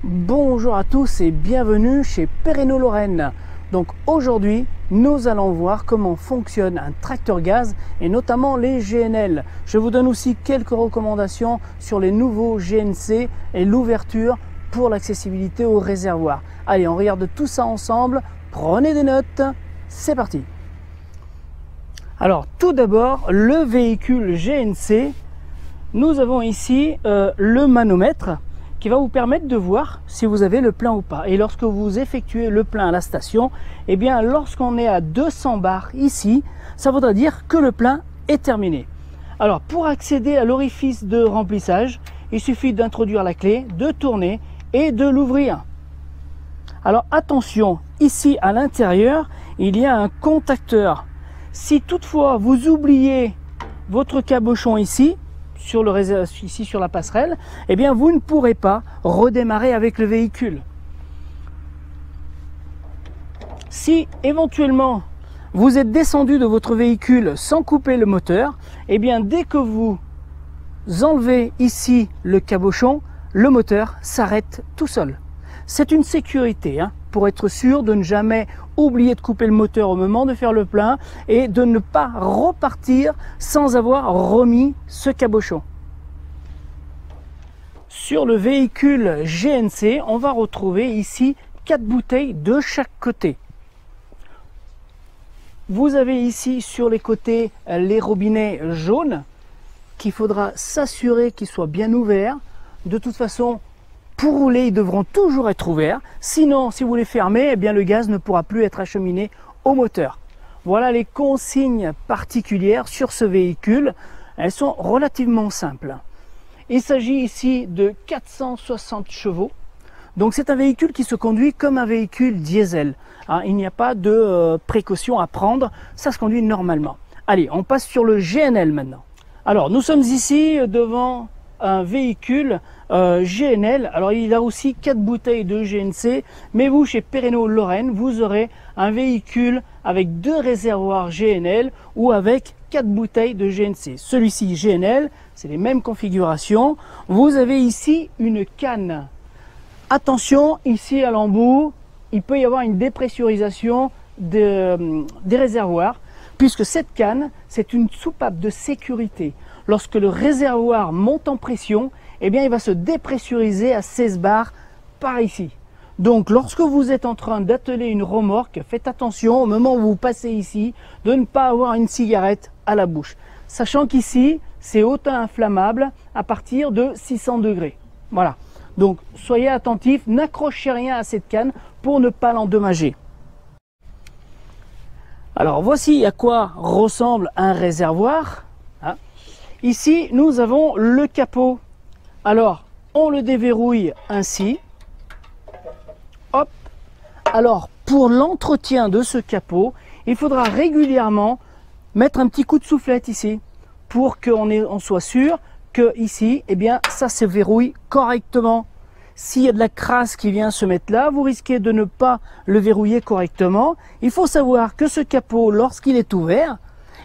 Bonjour à tous et bienvenue chez Perreno Lorraine. Donc aujourd'hui, nous allons voir comment fonctionne un tracteur gaz et notamment les GNL. Je vous donne aussi quelques recommandations sur les nouveaux GNC et l'ouverture pour l'accessibilité au réservoir. Allez, on regarde tout ça ensemble. Prenez des notes. C'est parti. Alors tout d'abord, le véhicule GNC. Nous avons ici le manomètre qui va vous permettre de voir si vous avez le plein ou pas. Et lorsque vous effectuez le plein à la station, eh bien lorsqu'on est à 200 bars ici, ça voudra dire que le plein est terminé. Alors pour accéder à l'orifice de remplissage, il suffit d'introduire la clé, de tourner et de l'ouvrir. Alors attention, ici à l'intérieur, il y a un contacteur. Si toutefois vous oubliez votre cabochon ici sur la passerelle, eh bien vous ne pourrez pas redémarrer avec le véhicule. Si éventuellement vous êtes descendu de votre véhicule sans couper le moteur, eh bien dès que vous enlevez ici le cabochon, le moteur s'arrête tout seul. C'est une sécurité pour être sûr de ne jamais oublier de couper le moteur au moment de faire le plein et de ne pas repartir sans avoir remis ce cabochon. Sur le véhicule GNC, on va retrouver ici 4 bouteilles de chaque côté. Vous avez ici sur les côtés les robinets jaunes qu'il faudra s'assurer qu'ils soient bien ouverts. De toute façon, pour rouler, ils devront toujours être ouverts. Sinon, si vous les fermez, eh bien, le gaz ne pourra plus être acheminé au moteur. Voilà les consignes particulières sur ce véhicule. Elles sont relativement simples. Il s'agit ici de 460 chevaux. Donc c'est un véhicule qui se conduit comme un véhicule diesel. Il n'y a pas de précaution à prendre. Ça se conduit normalement. Allez, on passe sur le GNL maintenant. Alors, nous sommes ici devant un véhicule GNL. Alors il a aussi 4 bouteilles de GNC, mais vous chez Perreno Lorraine, vous aurez un véhicule avec 2 réservoirs GNL ou avec 4 bouteilles de GNC. Celui-ci GNL, c'est les mêmes configurations. Vous avez ici une canne. Attention, ici à l'embout, il peut y avoir une dépressurisation des réservoirs, puisque cette canne, c'est une soupape de sécurité. Lorsque le réservoir monte en pression, eh bien, il va se dépressuriser à 16 bars par ici. Donc, lorsque vous êtes en train d'atteler une remorque, faites attention au moment où vous passez ici de ne pas avoir une cigarette à la bouche. Sachant qu'ici, c'est auto-inflammable à partir de 600 degrés. Voilà. Donc, soyez attentifs, n'accrochez rien à cette canne pour ne pas l'endommager. Alors, voici à quoi ressemble un réservoir. Ici, nous avons le capot. Alors, on le déverrouille ainsi. Hop. Alors, pour l'entretien de ce capot, il faudra régulièrement mettre un petit coup de soufflette ici pour qu'on soit sûr que ici, eh bien, ça se verrouille correctement. S'il y a de la crasse qui vient se mettre là, vous risquez de ne pas le verrouiller correctement. Il faut savoir que ce capot, lorsqu'il est ouvert,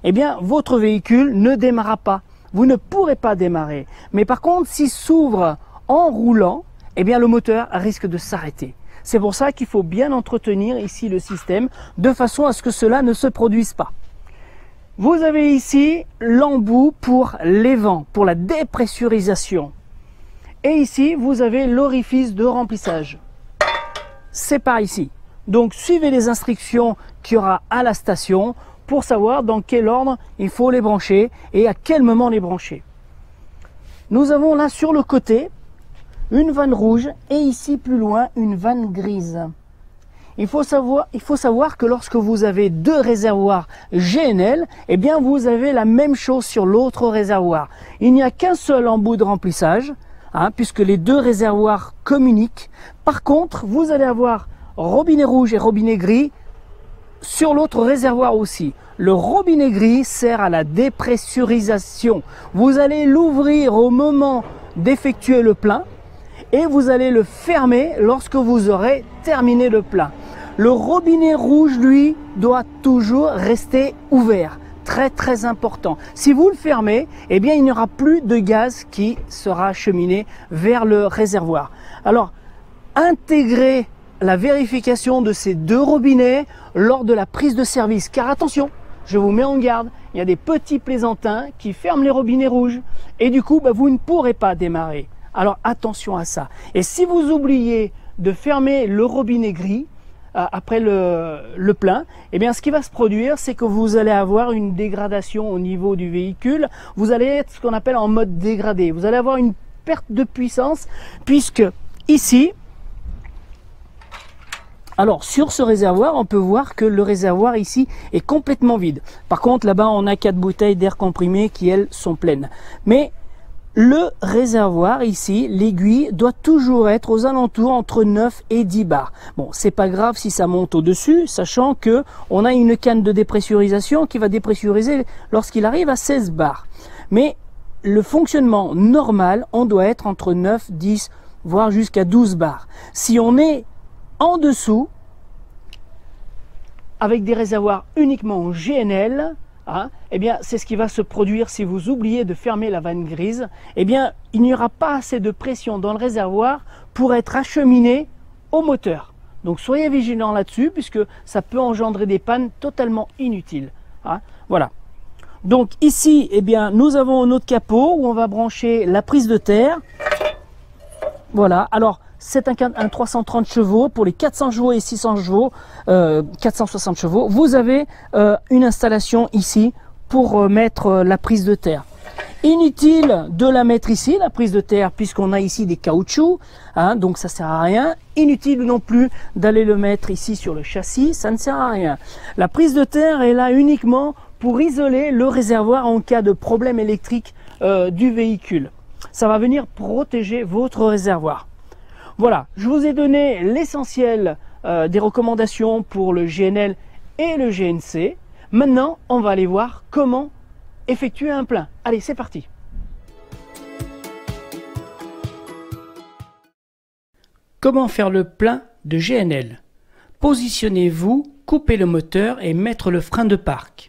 eh bien, votre véhicule ne démarrera pas. Vous ne pourrez pas démarrer. Mais par contre, s'il s'ouvre en roulant, eh bien, le moteur risque de s'arrêter. C'est pour ça qu'il faut bien entretenir ici le système de façon à ce que cela ne se produise pas. Vous avez ici l'embout pour les vents, pour la dépressurisation. Et ici, vous avez l'orifice de remplissage. C'est par ici. Donc, suivez les instructions qu'il y aura à la station pour savoir dans quel ordre il faut les brancher et à quel moment les brancher. Nous avons là sur le côté une vanne rouge et ici plus loin une vanne grise. Il faut savoir que lorsque vous avez 2 réservoirs GNL, eh bien vous avez la même chose sur l'autre réservoir. Il n'y a qu'un seul embout de remplissage, puisque les 2 réservoirs communiquent. Par contre, vous allez avoir robinet rouge et robinet gris sur l'autre réservoir aussi. Le robinet gris sert à la dépressurisation. Vous allez l'ouvrir au moment d'effectuer le plein et vous allez le fermer lorsque vous aurez terminé le plein. Le robinet rouge, lui, doit toujours rester ouvert. très important. Si vous le fermez, eh bien il n'y aura plus de gaz qui sera acheminé vers le réservoir. Alors, intégrez la vérification de ces deux robinets lors de la prise de service. Car attention, je vous mets en garde, il y a des petits plaisantins qui ferment les robinets rouges et du coup, vous ne pourrez pas démarrer. Alors attention à ça. Et si vous oubliez de fermer le robinet gris, après le plein, eh bien ce qui va se produire, c'est que vous allez avoir une dégradation au niveau du véhicule. Vous allez être ce qu'on appelle en mode dégradé. Vous allez avoir une perte de puissance puisque ici, alors sur ce réservoir, on peut voir que le réservoir ici est complètement vide. Par contre, là-bas, on a 4 bouteilles d'air comprimé qui, elles, sont pleines. Mais le réservoir ici, l'aiguille, doit toujours être aux alentours entre 9 et 10 bars. Bon, c'est pas grave si ça monte au-dessus, sachant que on a une canne de dépressurisation qui va dépressuriser lorsqu'il arrive à 16 bars. Mais le fonctionnement normal, on doit être entre 9, 10, voire jusqu'à 12 bars. Si on est en dessous, avec des réservoirs uniquement en GNL, eh bien, c'est ce qui va se produire si vous oubliez de fermer la vanne grise. Eh bien, il n'y aura pas assez de pression dans le réservoir pour être acheminé au moteur. Donc, soyez vigilants là-dessus, puisque ça peut engendrer des pannes totalement inutiles. Voilà. Donc, ici, eh bien, nous avons notre capot où on va brancher la prise de terre. Voilà. Alors, c'est un 330 chevaux. Pour les 400 chevaux et 600 chevaux, 460 chevaux, vous avez une installation ici pour mettre la prise de terre. Inutile de la mettre ici, la prise de terre, puisqu'on a ici des caoutchoucs, donc ça sert à rien. Inutile non plus d'aller le mettre ici sur le châssis, ça ne sert à rien. La prise de terre est là uniquement pour isoler le réservoir en cas de problème électrique du véhicule. Ça va venir protéger votre réservoir. Voilà, je vous ai donné l'essentiel des recommandations pour le GNL et le GNC. Maintenant, on va aller voir comment effectuer un plein. Allez, c'est parti. Comment faire le plein de GNL? Positionnez-vous, coupez le moteur et mettre le frein de parc.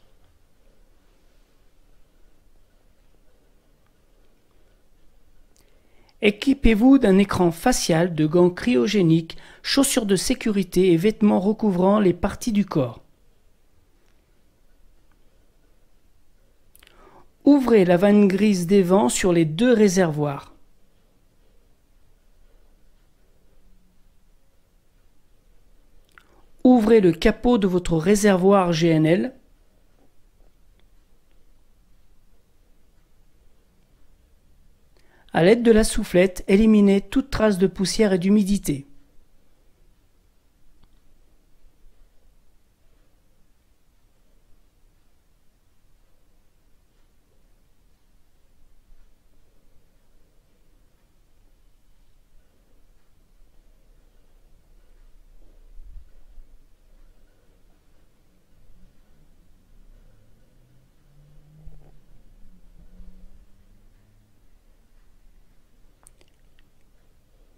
Équipez-vous d'un écran facial, de gants cryogéniques, chaussures de sécurité et vêtements recouvrant les parties du corps. Ouvrez la vanne grise des vents sur les deux réservoirs. Ouvrez le capot de votre réservoir GNL. À l'aide de la soufflette, éliminez toute trace de poussière et d'humidité.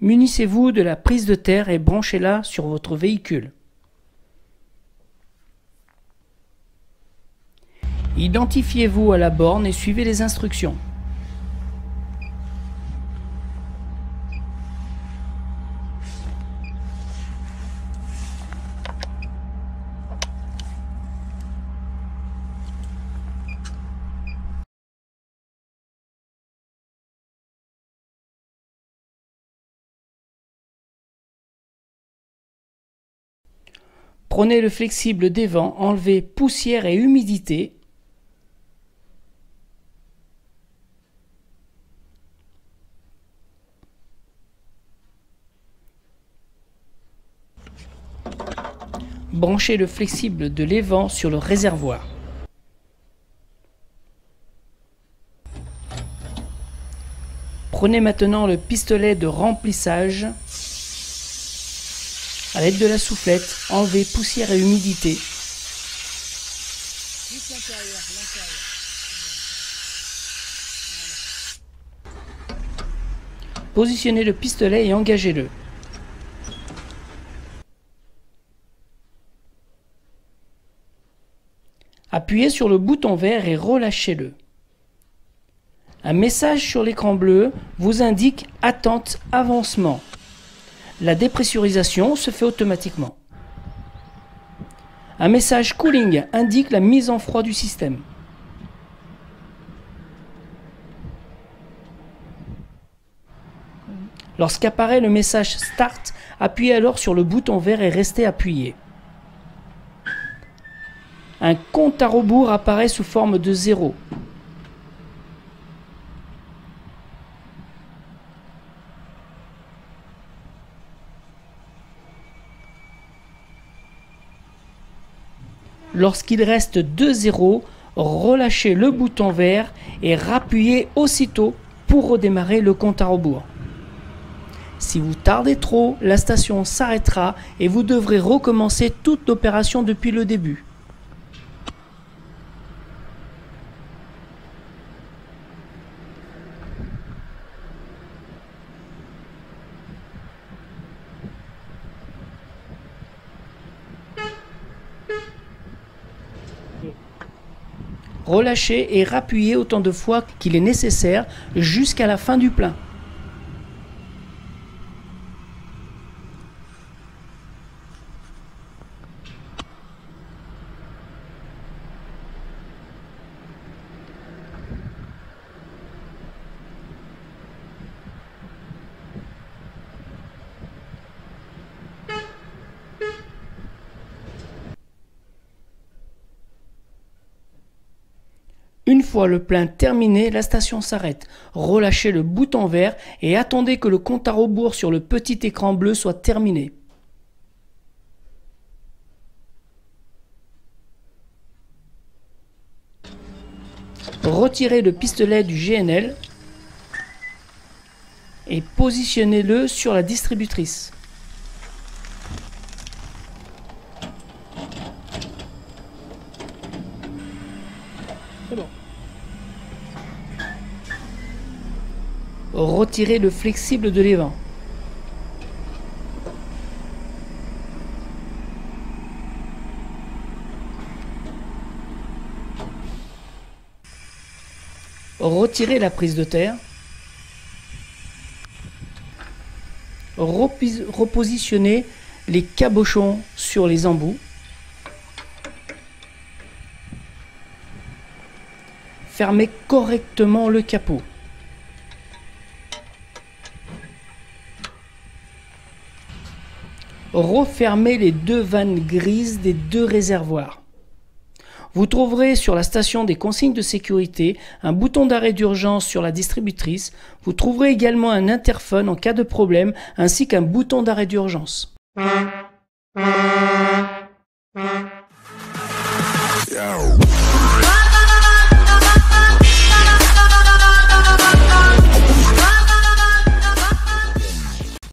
Munissez-vous de la prise de terre et branchez-la sur votre véhicule. Identifiez-vous à la borne et suivez les instructions. Prenez le flexible des vents, enlevez poussière et humidité. Branchez le flexible de l'évent sur le réservoir. Prenez maintenant le pistolet de remplissage. À l'aide de la soufflette, enlevez poussière et humidité. Positionnez le pistolet et engagez-le. Appuyez sur le bouton vert et relâchez-le. Un message sur l'écran bleu vous indique « Attente avancement ». La dépressurisation se fait automatiquement. Un message « Cooling » indique la mise en froid du système. Lorsqu'apparaît le message « Start », appuyez alors sur le bouton vert et restez appuyé. Un compte à rebours apparaît sous forme de 0. Lorsqu'il reste 2 zéros, relâchez le bouton vert et rappuyez aussitôt pour redémarrer le compte à rebours. Si vous tardez trop, la station s'arrêtera et vous devrez recommencer toute l'opération depuis le début. Relâchez et rappuyez autant de fois qu'il est nécessaire jusqu'à la fin du plein. Une fois le plein terminé, la station s'arrête. Relâchez le bouton vert et attendez que le compte à rebours sur le petit écran bleu soit terminé. Retirez le pistolet du GNL et positionnez-le sur la distributrice. C'est bon. Retirez le flexible de l'évent. Retirez la prise de terre. Repositionnez les cabochons sur les embouts. Fermez correctement le capot. Refermez les deux vannes grises des deux réservoirs. Vous trouverez sur la station des consignes de sécurité un bouton d'arrêt d'urgence sur la distributrice. Vous trouverez également un interphone en cas de problème ainsi qu'un bouton d'arrêt d'urgence.